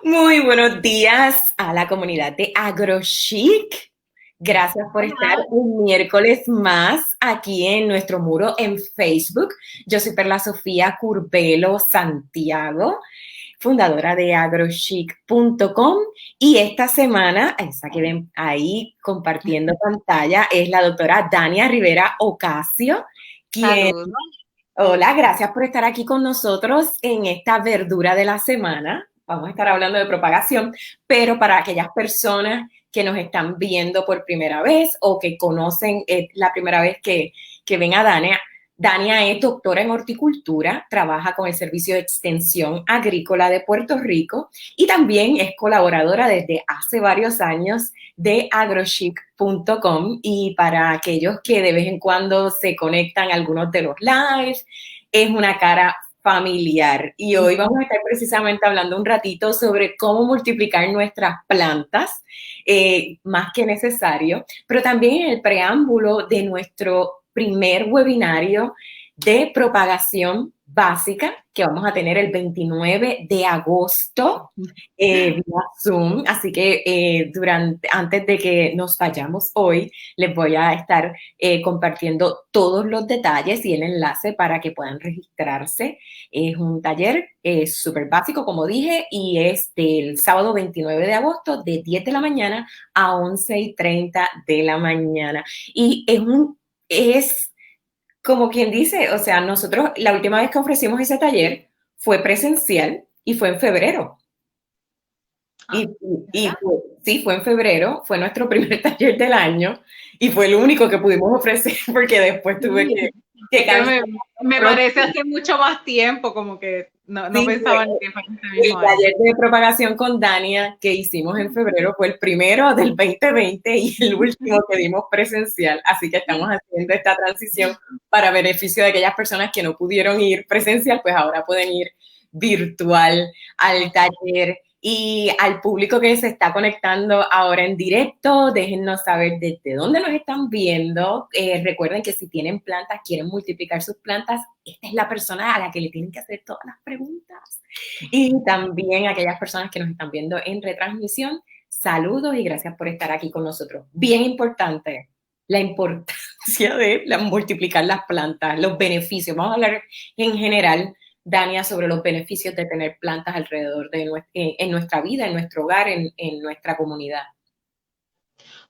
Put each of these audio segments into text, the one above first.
Muy buenos días a la comunidad de AgroChic. Gracias por estar Hola. un miércoles más aquí en nuestro muro en Facebook. Yo soy Perla Sofía Curbelo Santiago, fundadora de agrochic.com, y esta semana, esa que ven ahí compartiendo pantalla, es la doctora Dania Rivera Ocasio, quien... Saludos. Hola, gracias por estar aquí con nosotros en esta verdura de la semana. Vamos a estar hablando de propagación, pero para aquellas personas que nos están viendo por primera vez o que conocen la primera vez que ven a Dania, Dania es doctora en horticultura, trabaja con el Servicio de Extensión Agrícola de Puerto Rico y también es colaboradora desde hace varios años de agrochic.com, y para aquellos que de vez en cuando se conectan a algunos de los lives, es una cara familiar. Y hoy vamos a estar precisamente hablando un ratito sobre cómo multiplicar nuestras plantas, más que necesario, pero también en el preámbulo de nuestro primer webinario de propagación básica que vamos a tener el 29 de agosto vía Zoom. Así que antes de que nos vayamos hoy, les voy a estar compartiendo todos los detalles y el enlace para que puedan registrarse. Es un taller súper básico, como dije, y es del sábado 29 de agosto de 10 de la mañana a 11:30 de la mañana. Y es como quien dice, o sea, nosotros la última vez que ofrecimos ese taller fue presencial y fue en febrero. Ah, Y, ¿verdad? sí, fue en febrero, fue nuestro primer taller del año y fue el único que pudimos ofrecer porque después tuve Sí. que Es que cancelar. me parece hace mucho más tiempo, como que no Sí, pensaba ni que fue este el mismo año. taller de propagación con Dania que hicimos en febrero fue el primero del 2020 y el último que dimos presencial. Así que estamos haciendo esta transición para beneficio de aquellas personas que no pudieron ir presencial, pues ahora pueden ir virtual al Ok. taller. Y al público que se está conectando ahora en directo, déjennos saber desde dónde nos están viendo. Recuerden que si tienen plantas, quieren multiplicar sus plantas, esta es la persona a la que le tienen que hacer todas las preguntas. Y también aquellas personas que nos están viendo en retransmisión, saludos y gracias por estar aquí con nosotros. Bien importante, la importancia de multiplicar las plantas, los beneficios. Vamos a hablar en general, Dania, sobre los beneficios de tener plantas alrededor de en nuestra vida, en nuestro hogar, en nuestra comunidad.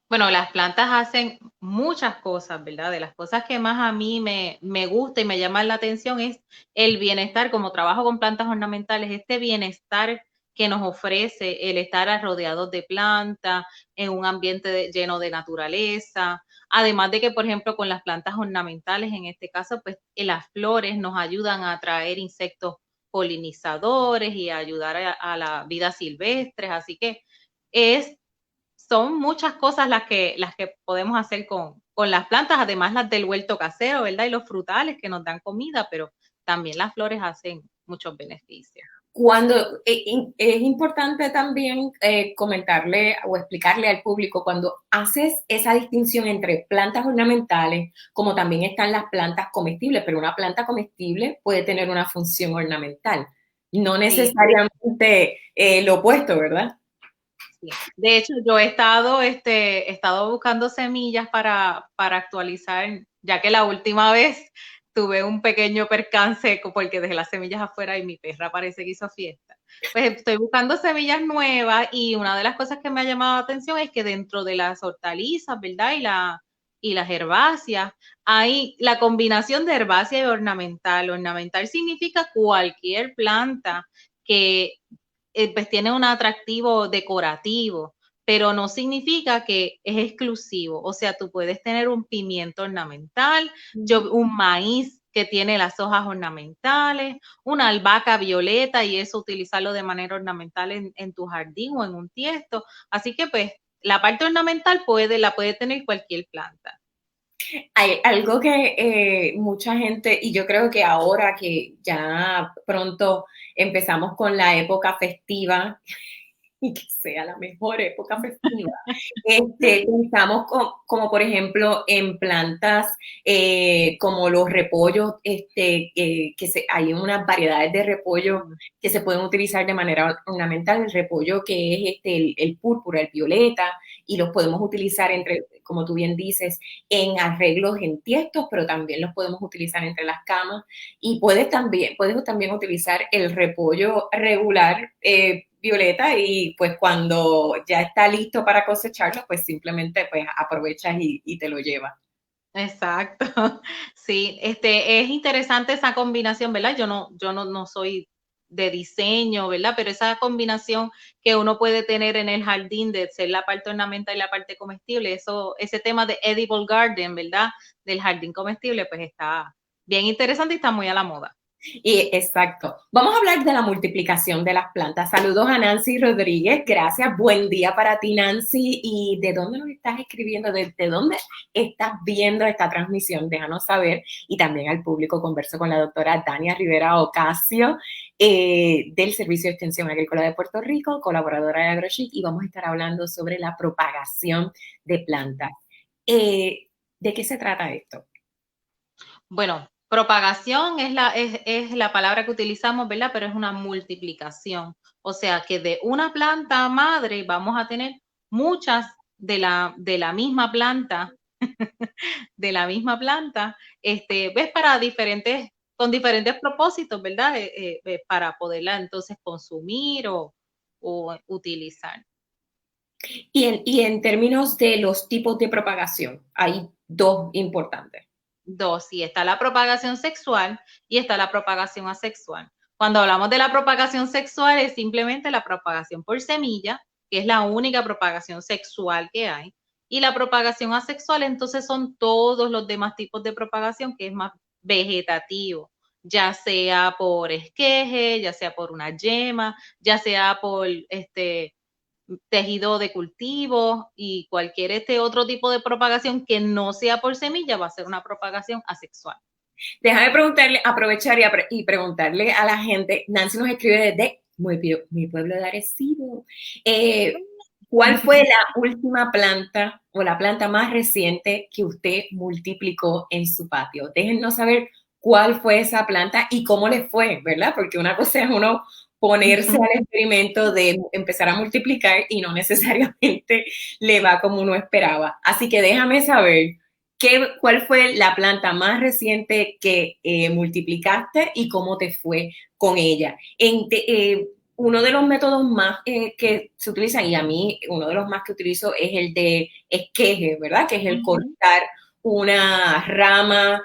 Bueno, las plantas hacen muchas cosas, ¿verdad? De las cosas que más a mí me gusta y me llama la atención es el bienestar, como trabajo con plantas ornamentales, este bienestar que nos ofrece el estar rodeados de plantas, en un ambiente lleno de naturaleza. Además de que, por ejemplo, con las plantas ornamentales, en este caso, pues las flores nos ayudan a atraer insectos polinizadores y a ayudar a la vida silvestre. Así que es son muchas cosas las que podemos hacer con las plantas, además las del huerto casero, ¿verdad? Y los frutales que nos dan comida, pero también las flores hacen muchos beneficios. Cuando es importante también comentarle o explicarle al público cuando haces esa distinción entre plantas ornamentales, como también están las plantas comestibles, pero una planta comestible puede tener una función ornamental, no Sí, necesariamente lo opuesto, ¿verdad? sí. De hecho, yo he estado buscando semillas para actualizar, ya que la última vez tuve un pequeño percance porque dejé las semillas afuera y mi perra parece que hizo fiesta. Pues estoy buscando semillas nuevas y una de las cosas que me ha llamado la atención es que dentro de las hortalizas, ¿verdad? Y las herbáceas, hay la combinación de herbácea y ornamental. Ornamental significa cualquier planta que pues tiene un atractivo decorativo, pero no significa que es exclusivo. O sea, tú puedes tener un pimiento ornamental, un maíz que tiene las hojas ornamentales, una albahaca violeta y eso utilizarlo de manera ornamental en tu jardín o en un tiesto. Así que pues la parte ornamental la puede tener cualquier planta. Hay algo que mucha gente, y yo creo que ahora que ya pronto empezamos con la época festiva, y que sea la mejor época festiva. Pensamos como por ejemplo en plantas como los repollos, hay unas variedades de repollo que se pueden utilizar de manera ornamental, el repollo que es el púrpura, el violeta, y los podemos utilizar entre, como tú bien dices, en arreglos en tiestos, pero también los podemos utilizar entre las camas, y puedes también utilizar el repollo regular, violeta, y pues cuando ya está listo para cosecharlo, pues simplemente pues aprovechas y te lo llevas. Exacto. Sí, es interesante esa combinación, ¿verdad? Yo no soy de diseño, ¿verdad? Pero esa combinación que uno puede tener en el jardín de ser la parte ornamental y la parte comestible, ese tema de edible garden, ¿verdad? Del jardín comestible, pues está bien interesante y está muy a la moda. Y exacto. Vamos a hablar de la multiplicación de las plantas. Saludos a Nancy Rodríguez. Gracias. Buen día para ti, Nancy. ¿Y de dónde nos estás escribiendo? ¿De dónde estás viendo esta transmisión? Déjanos saber. Y también al público converso con la doctora Dania Rivera Ocasio, del Servicio de Extensión Agrícola de Puerto Rico, colaboradora de AgroChic, y vamos a estar hablando sobre la propagación de plantas. ¿De qué se trata esto? Bueno, propagación es la palabra que utilizamos, ¿verdad? Pero es una multiplicación. O sea que de una planta madre vamos a tener muchas de la misma planta, de la misma planta, ves para con diferentes propósitos, ¿verdad? Para poderla entonces consumir o utilizar. Y en términos de los tipos de propagación, hay dos importantes. Dos, sí, está la propagación sexual y está la propagación asexual. Cuando hablamos de la propagación sexual es simplemente la propagación por semilla, que es la única propagación sexual que hay. Y la propagación asexual, entonces son todos los demás tipos de propagación, que es más vegetativo, ya sea por esqueje, ya sea por una yema, ya sea por tejido de cultivo y cualquier otro tipo de propagación que no sea por semilla va a ser una propagación asexual. Déjame preguntarle, aprovechar y preguntarle a la gente. Nancy nos escribe desde mi pueblo de Arecibo. ¿Cuál fue la última planta o la planta más reciente que usted multiplicó en su patio? Déjennos saber cuál fue esa planta y cómo le fue, ¿verdad? Porque una cosa es uno ponerse al experimento de empezar a multiplicar y no necesariamente le va como uno esperaba. Así que déjame saber ¿cuál fue la planta más reciente que multiplicaste y cómo te fue con ella? Uno de los métodos más que se utilizan, y a mí uno de los más que utilizo es el de esqueje, ¿verdad? Que es el cortar una rama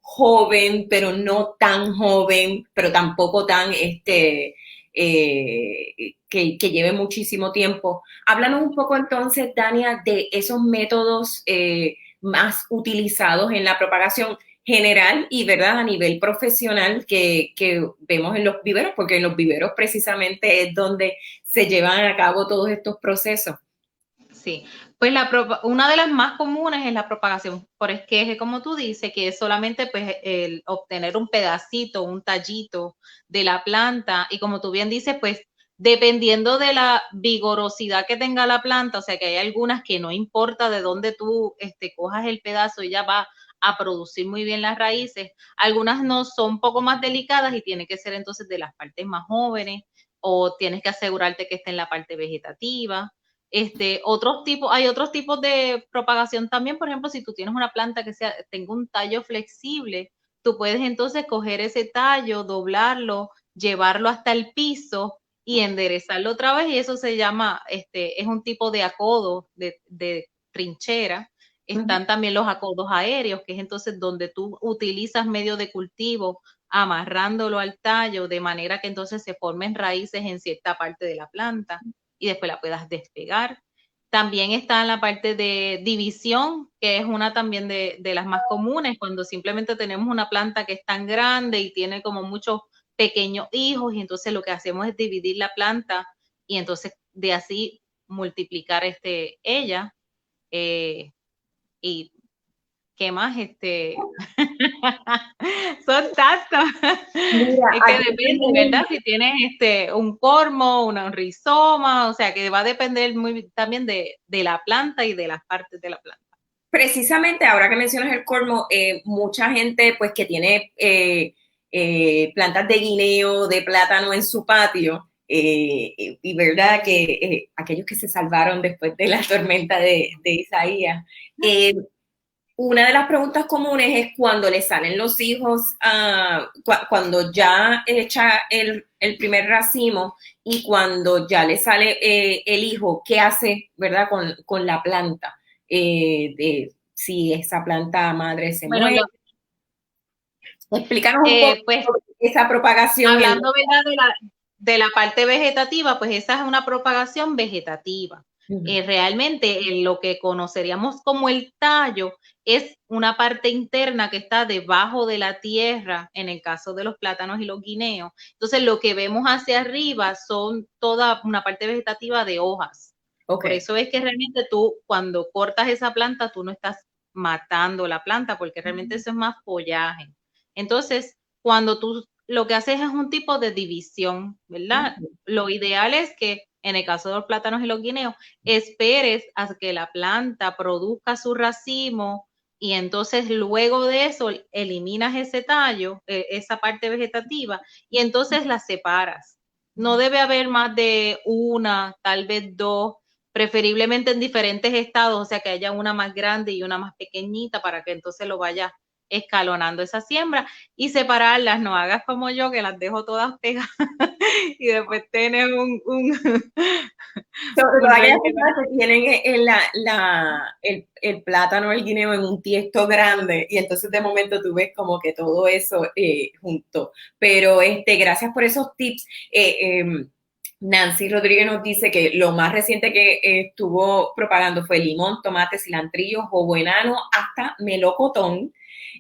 joven, pero no tan joven, pero tampoco tan que lleve muchísimo tiempo. Háblanos un poco entonces, Dania, de esos métodos más utilizados en la propagación general y, ¿verdad?, a nivel profesional que vemos en los viveros, porque en los viveros precisamente es donde se llevan a cabo todos estos procesos. Sí, pues una de las más comunes es la propagación por esqueje, como tú dices, que es solamente pues el obtener un pedacito, un tallito de la planta y como tú bien dices, pues dependiendo de la vigorosidad que tenga la planta, o sea que hay algunas que no importa de dónde tú cojas el pedazo, ella va a producir muy bien las raíces, algunas no son un poco más delicadas y tiene que ser entonces de las partes más jóvenes o tienes que asegurarte que esté en la parte vegetativa. Hay otros tipos de propagación también, por ejemplo, si tú tienes una planta que tenga un tallo flexible, tú puedes entonces coger ese tallo, doblarlo, llevarlo hasta el piso y enderezarlo otra vez y eso se llama, es un tipo de acodo de trinchera. Están también los acodos aéreos, que es entonces donde tú utilizas medio de cultivo amarrándolo al tallo de manera que entonces se formen raíces en cierta parte de la planta y después la puedas despegar. También está en la parte de división, que es una también de las más comunes, cuando simplemente tenemos una planta que es tan grande y tiene como muchos pequeños hijos y entonces lo que hacemos es dividir la planta y entonces de así multiplicar ella. Y qué más, Son tantos. Mira, Es que aquí depende, tenemos ¿verdad? Si tienes un cormo, un rizoma, o sea que va a depender muy también de la planta y de las partes de la planta. precisamente ahora que mencionas el cormo, mucha gente pues que tiene plantas de guineo, de plátano en su patio, y verdad que aquellos que se salvaron después de la tormenta de Isaías, una de las preguntas comunes es cuando le salen los hijos, cuando ya echa el primer racimo y cuando ya le sale el hijo, ¿qué hace, verdad, con la planta? De si esa planta madre se Bueno, muere. Explícanos un poco pues sobre esa propagación. hablando, ¿verdad? De la parte vegetativa, pues esa es una propagación vegetativa. Realmente lo que conoceríamos como el tallo es una parte interna que está debajo de la tierra, en el caso de los plátanos y los guineos. Entonces, lo que vemos hacia arriba son toda una parte vegetativa de hojas. Por Ok. eso es que realmente tú, cuando cortas esa planta, tú no estás matando la planta, porque realmente eso es más follaje. Entonces, cuando tú lo que haces es un tipo de división, ¿verdad? Lo ideal es que en el caso de los plátanos y los guineos, esperes a que la planta produzca su racimo y entonces luego de eso eliminas ese tallo, esa parte vegetativa, y entonces la separas. No debe haber más de una, tal vez dos, preferiblemente en diferentes estados, o sea que haya una más grande y una más pequeñita para que entonces lo vaya escalonando esa siembra y separarlas, no hagas como yo que las dejo todas pegadas y después tienes Sobre todo un aquellas reguero. personas que tienen el plátano, el guineo en un tiesto grande y entonces de momento tú ves como que todo eso junto. Pero gracias por esos tips. Nancy Rodríguez nos dice que lo más reciente que estuvo propagando fue limón, tomate, cilantrillo, jobo enano, hasta melocotón.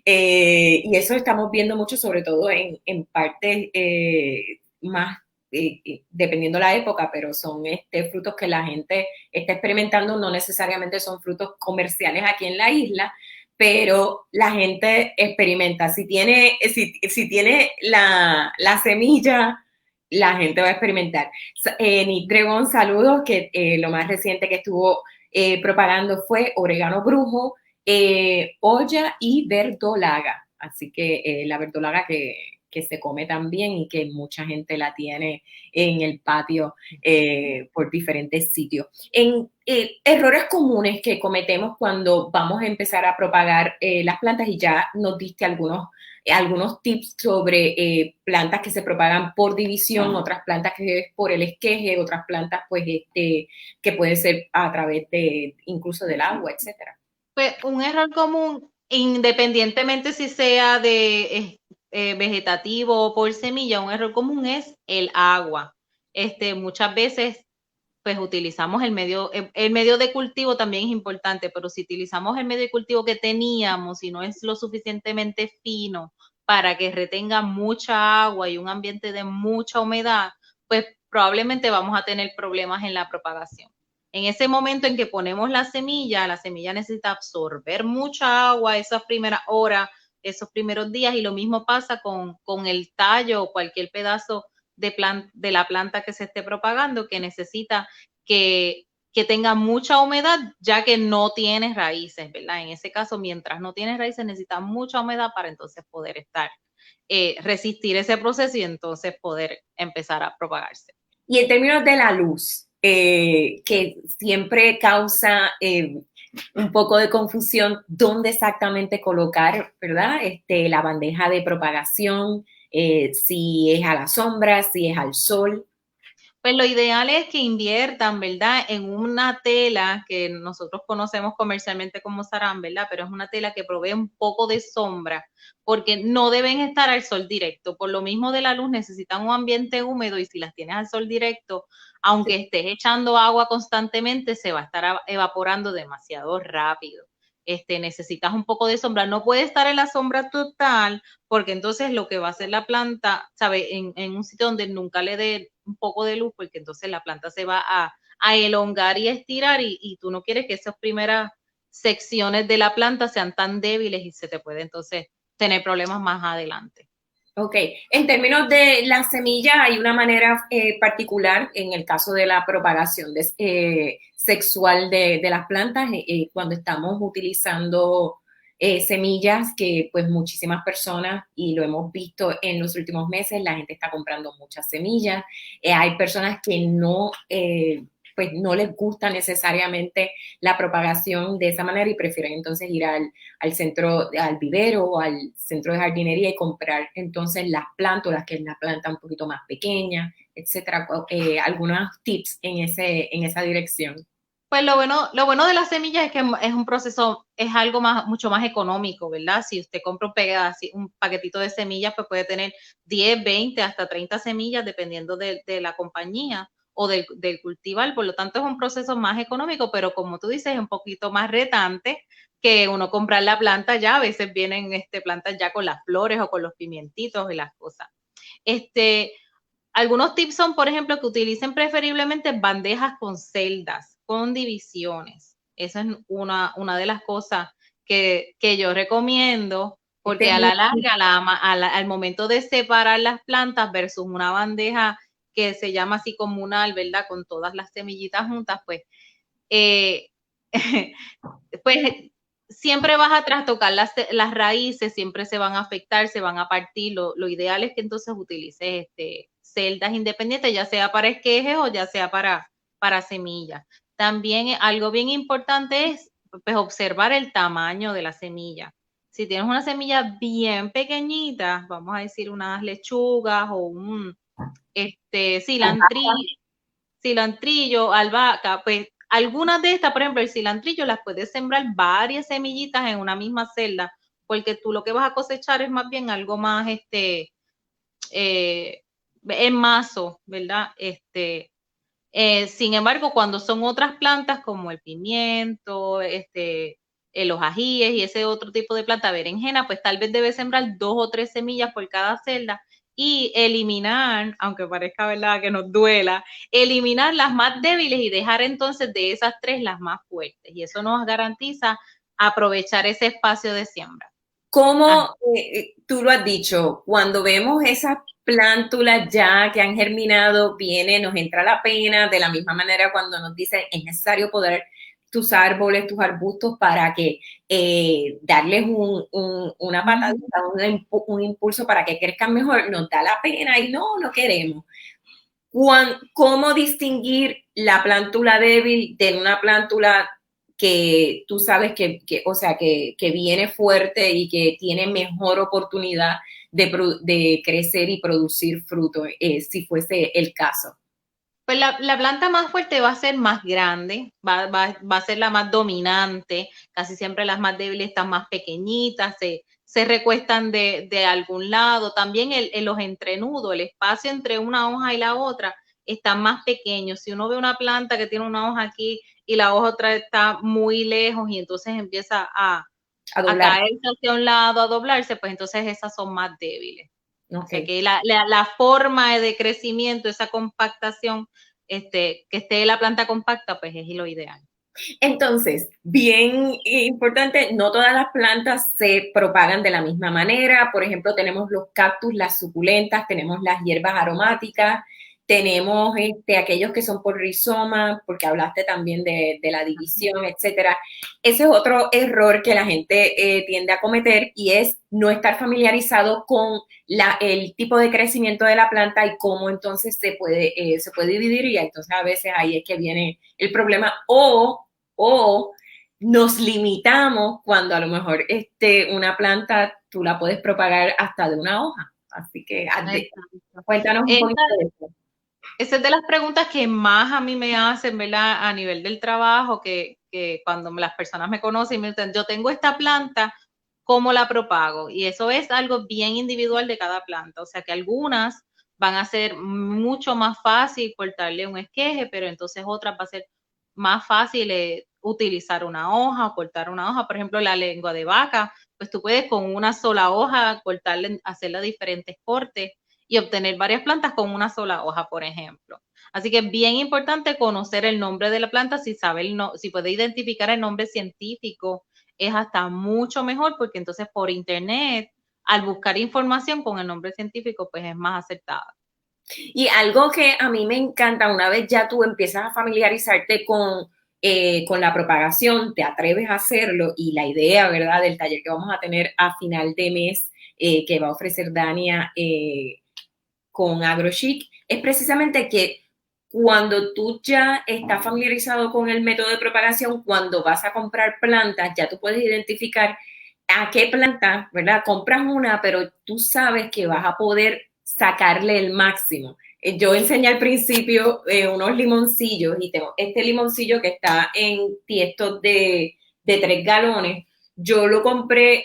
Y eso estamos viendo mucho, sobre todo en partes más dependiendo la época, pero son frutos que la gente está experimentando, no necesariamente son frutos comerciales aquí en la isla, pero la gente experimenta. Si tiene la semilla, la gente va a experimentar. Nick Dregón, saludos, que lo más reciente que estuvo propagando fue orégano brujo, olla y verdolaga. Así que la verdolaga que se come también y que mucha gente la tiene en el patio por diferentes sitios. En errores comunes que cometemos cuando vamos a empezar a propagar las plantas, y ya nos diste algunos tips sobre plantas que se propagan por división, otras plantas que es por el esqueje, otras plantas pues que puede ser a través de incluso del agua, etcétera. Pues un error común, independientemente si sea de vegetativo o por semilla, un error común es el agua. Muchas veces pues utilizamos el medio de cultivo también es importante, pero si utilizamos el medio de cultivo que teníamos y no es lo suficientemente fino para que retenga mucha agua y un ambiente de mucha humedad, pues probablemente vamos a tener problemas en la propagación. En ese momento en que ponemos la semilla necesita absorber mucha agua esas primeras horas, esos primeros días, y lo mismo pasa con el tallo o cualquier pedazo de la planta que se esté propagando, que necesita que tenga mucha humedad, ya que no tiene raíces, ¿verdad? En ese caso, mientras no tiene raíces, necesita mucha humedad para entonces poder resistir ese proceso y entonces poder empezar a propagarse. Y en términos de la luz, que siempre causa un poco de confusión dónde exactamente colocar, ¿verdad? La bandeja de propagación, si es a la sombra, si es al sol. Pues lo ideal es que inviertan, ¿verdad? En una tela que nosotros conocemos comercialmente como sarán, ¿verdad? Pero es una tela que provee un poco de sombra, porque no deben estar al sol directo. Por lo mismo de la luz, necesitan un ambiente húmedo y si las tienes al sol directo, aunque estés echando agua constantemente, se va a estar evaporando demasiado rápido. Necesitas un poco de sombra. No puede estar en la sombra total, porque entonces lo que va a hacer la planta, ¿sabe? En un sitio donde nunca le dé un poco de luz, porque entonces la planta se va a elongar y estirar y tú no quieres que esas primeras secciones de la planta sean tan débiles y se te puede entonces tener problemas más adelante. Ok, en términos de la semilla, hay una manera particular en el caso de la propagación sexual de las plantas, cuando estamos utilizando semillas que pues muchísimas personas, y lo hemos visto en los últimos meses, la gente está comprando muchas semillas. Hay personas que pues no les gusta necesariamente la propagación de esa manera y prefieren entonces ir al centro, al vivero o al centro de jardinería y comprar entonces las plántulas, que es la planta un poquito más pequeña, etcétera. Algunos tips en esa dirección. Pues lo bueno de las semillas es que es un proceso, es algo mucho más económico, ¿verdad? Si usted compra un paquetito de semillas, pues puede tener 10, 20, hasta 30 semillas, dependiendo de la compañía o del cultivar. Por lo tanto, es un proceso más económico, pero como tú dices, es un poquito más retante que uno comprar la planta ya. A veces vienen plantas ya con las flores o con los pimientitos y las cosas. Algunos tips son, por ejemplo, que utilicen preferiblemente bandejas con celdas, con divisiones. Esa es una de las cosas que yo recomiendo, porque a la larga, al momento de separar las plantas versus una bandeja que se llama así comunal, ¿verdad? Con todas las semillitas juntas, pues, pues siempre vas a trastocar las raíces, siempre se van a afectar, se van a partir. Lo ideal es que entonces utilices celdas independientes, ya sea para esquejes o ya sea para semillas. También algo bien importante es pues, observar el tamaño de la semilla. Si tienes una semilla bien pequeñita, vamos a decir unas lechugas o un cilantrillo, albahaca, pues algunas de estas, por ejemplo, el cilantrillo las puedes sembrar varias semillitas en una misma celda, porque tú lo que vas a cosechar es más bien algo más en mazo, ¿verdad? Sin embargo, cuando son otras plantas como el pimiento, los ajíes y ese otro tipo de planta, berenjena, pues tal vez debes sembrar 2 o 3 semillas por cada celda y eliminar, aunque parezca verdad que nos duela, eliminar las más débiles y dejar entonces de esas 3 las más fuertes. Y eso nos garantiza aprovechar ese espacio de siembra. ¿Cómo tú lo has dicho? Cuando vemos esas plántulas ya que han germinado, nos entra la pena, de la misma manera cuando nos dicen es necesario poder tus árboles, tus arbustos para que darles una patadita, un impulso para que crezcan mejor, nos da la pena y no queremos. ¿Cómo distinguir la plántula débil de una plántula que tú sabes o sea, que viene fuerte y que tiene mejor oportunidad de crecer y producir fruto, si fuese el caso? Pues la planta más fuerte va a ser más grande, va a ser la más dominante, casi siempre las más débiles están más pequeñitas, se recuestan de algún lado. También los entrenudos, el espacio entre una hoja y la otra, están más pequeños. Si uno ve una planta que tiene una hoja aquí y la hoja otra está muy lejos y entonces empieza a caerse hacia un lado, a doblarse, pues entonces esas son más débiles. Okay. O sea que la forma de crecimiento, esa compactación, que esté la planta compacta, pues es lo ideal. Entonces, bien importante, no todas las plantas se propagan de la misma manera. Por ejemplo, tenemos los cactus, las suculentas, tenemos las hierbas aromáticas, tenemos aquellos que son por rizoma, porque hablaste también de la división, etcétera. Ese es otro error que la gente tiende a cometer, y es no estar familiarizado con el tipo de crecimiento de la planta y cómo entonces se puede dividir, y entonces a veces ahí es que viene el problema, o nos limitamos cuando a lo mejor una planta tú la puedes propagar hasta de una hoja. Así que cuéntanos un poquito de eso. Esa es de las preguntas que más a mí me hacen, ¿verdad? A nivel del trabajo, que cuando las personas me conocen y me dicen, yo tengo esta planta, ¿cómo la propago? Y eso es algo bien individual de cada planta. O sea que algunas van a ser mucho más fácil cortarle un esqueje, pero entonces otras va a ser más fácil utilizar una hoja o cortar una hoja. Por ejemplo, la lengua de vaca, pues tú puedes con una sola hoja cortarle, hacerle diferentes cortes y obtener varias plantas con una sola hoja, por ejemplo. Así que es bien importante conocer el nombre de la planta. Si si puede identificar el nombre científico, es hasta mucho mejor, porque entonces por internet al buscar información con el nombre científico, pues es más acertada. Y algo que a mí me encanta, una vez ya tú empiezas a familiarizarte con la propagación, te atreves a hacerlo y la idea, ¿verdad?, del taller que vamos a tener a final de mes, que va a ofrecer Dania con AgroChic, es precisamente que cuando tú ya estás familiarizado con el método de propagación, cuando vas a comprar plantas, ya tú puedes identificar a qué planta, ¿verdad? Compras una, pero tú sabes que vas a poder sacarle el máximo. Yo enseñé al principio unos limoncillos y tengo este limoncillo que está en tiestos de 3 galones. Yo lo compré,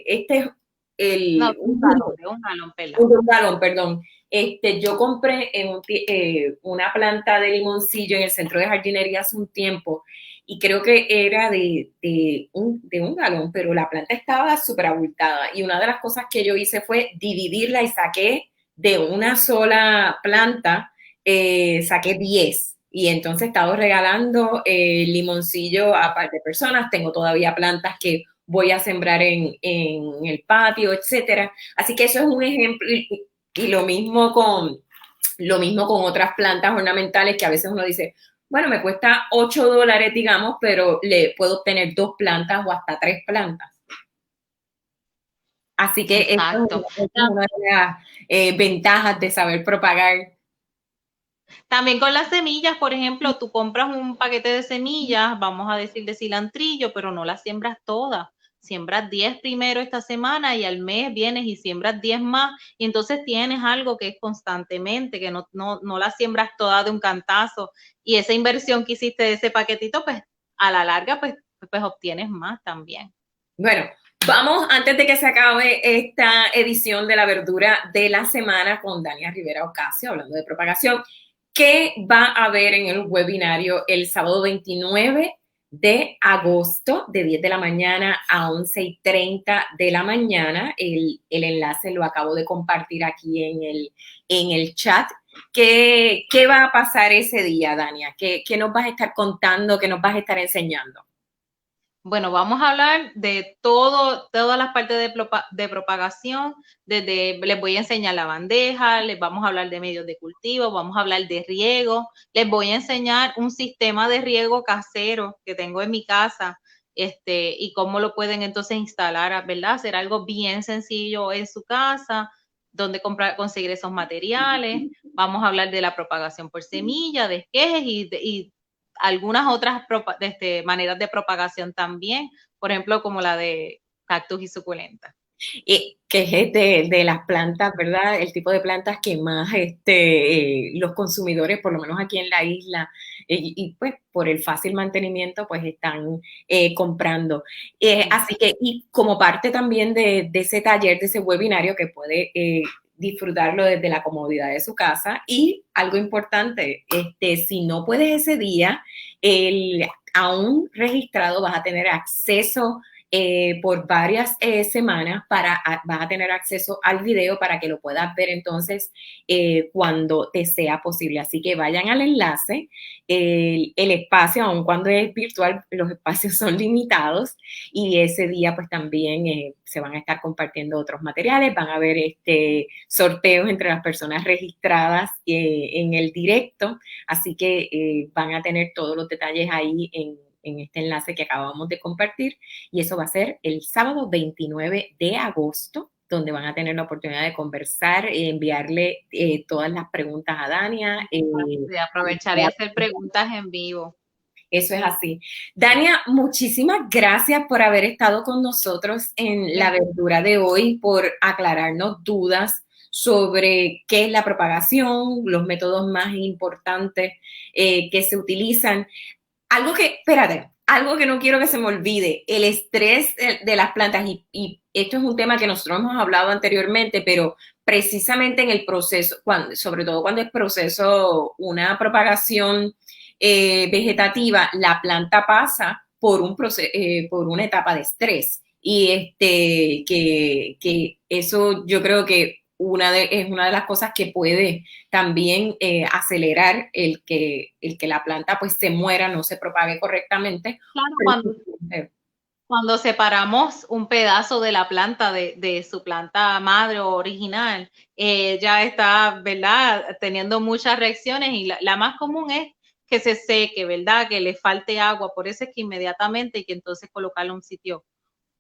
este es No, el, de un galón pelado. un galón, perdón. Yo compré una planta de limoncillo en el centro de jardinería hace un tiempo y creo que era de un galón, pero la planta estaba súper abultada. Y una de las cosas que yo hice fue dividirla y saqué de una sola planta, saqué 10. Y entonces he estado regalando limoncillo a par de personas. Tengo todavía plantas que voy a sembrar en el patio, etcétera. Así que eso es un ejemplo y lo mismo con otras plantas ornamentales que a veces uno dice, bueno, me cuesta $8, digamos, pero le puedo obtener 2 plantas o hasta 3 plantas. Así que Exacto. es una de las ventajas de saber propagar. También con las semillas, por ejemplo, tú compras un paquete de semillas, vamos a decir de cilantrillo, pero no las siembras todas. Siembras 10 primero esta semana y al mes vienes y siembras 10 más y entonces tienes algo que es constantemente, que no las siembras todas de un cantazo y esa inversión que hiciste de ese paquetito, pues a la larga, pues obtienes más también. Bueno, vamos, antes de que se acabe esta edición de la verdura de la semana con Dania Rivera Ocasio, hablando de propagación, ¿qué va a haber en el webinario el sábado 29 de agosto, de 10 de la mañana a 11:30 de la mañana? El enlace lo acabo de compartir aquí en el chat. ¿Qué va a pasar ese día, Dania? ¿Qué nos vas a estar contando? ¿Qué nos vas a estar enseñando? Bueno, vamos a hablar de todas las partes de propagación. Les voy a enseñar la bandeja, les vamos a hablar de medios de cultivo, vamos a hablar de riego, les voy a enseñar un sistema de riego casero que tengo en mi casa, y cómo lo pueden entonces instalar, ¿verdad? Hacer algo bien sencillo en su casa, donde conseguir esos materiales. Vamos a hablar de la propagación por semilla, de esquejes y algunas otras maneras de propagación también, por ejemplo, como la de cactus y suculenta. Que es de las plantas, ¿verdad? El tipo de plantas que más los consumidores, por lo menos aquí en la isla, y pues por el fácil mantenimiento, pues están comprando. Así que, y como parte también de ese taller, de ese webinario que puede disfrutarlo desde la comodidad de su casa. Y algo importante, si no puedes ese día, aún registrado vas a tener acceso por varias semanas vas a tener acceso al video para que lo puedas ver entonces cuando te sea posible. Así que vayan al enlace. El espacio, aun cuando es virtual, los espacios son limitados y ese día pues también se van a estar compartiendo otros materiales, van a haber sorteos entre las personas registradas en el directo, así que van a tener todos los detalles ahí en este enlace que acabamos de compartir y eso va a ser el sábado 29 de agosto, donde van a tener la oportunidad de conversar, enviarle todas las preguntas a Dania. Aprovechar y hacer preguntas en vivo. Eso es así. Dania, muchísimas gracias por haber estado con nosotros en la verdura de hoy, por aclararnos dudas sobre qué es la propagación, los métodos más importantes que se utilizan. Algo que no quiero que se me olvide, el estrés de las plantas, y esto es un tema que nosotros hemos hablado anteriormente, pero precisamente en el proceso, sobre todo cuando es proceso, una propagación vegetativa, la planta pasa por por una etapa de estrés. Y que eso yo creo que es una de las cosas que puede también acelerar el que la planta pues se muera, no se propague correctamente. Claro, cuando separamos un pedazo de la planta de su planta madre o original, ya está, ¿verdad? Teniendo muchas reacciones y la más común es que se seque, ¿verdad? Que le falte agua, por eso es que inmediatamente hay que entonces colocarlo en un sitio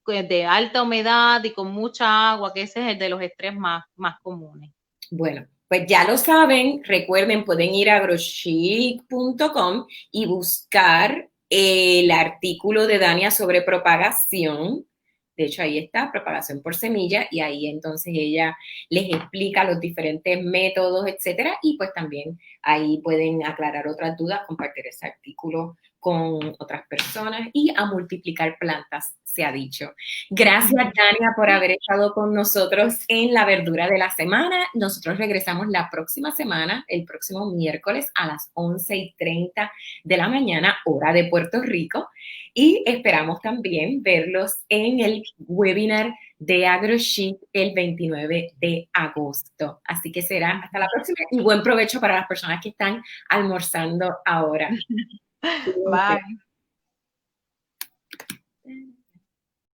de alta humedad y con mucha agua, que ese es el de los estrés más comunes. Bueno, pues ya lo saben, recuerden, pueden ir a agrochic.com y buscar el artículo de Dania sobre propagación. De hecho, ahí está, propagación por semilla, y ahí entonces ella les explica los diferentes métodos, etcétera, y pues también ahí pueden aclarar otras dudas, compartir ese artículo con otras personas y a multiplicar plantas, se ha dicho. Gracias, Dania, por haber estado con nosotros en la verdura de la semana. Nosotros regresamos la próxima semana, el próximo miércoles a las 11:30 de la mañana, hora de Puerto Rico. Y esperamos también verlos en el webinar de AgroChic el 29 de agosto. Así que será hasta la próxima y buen provecho para las personas que están almorzando ahora. Bye.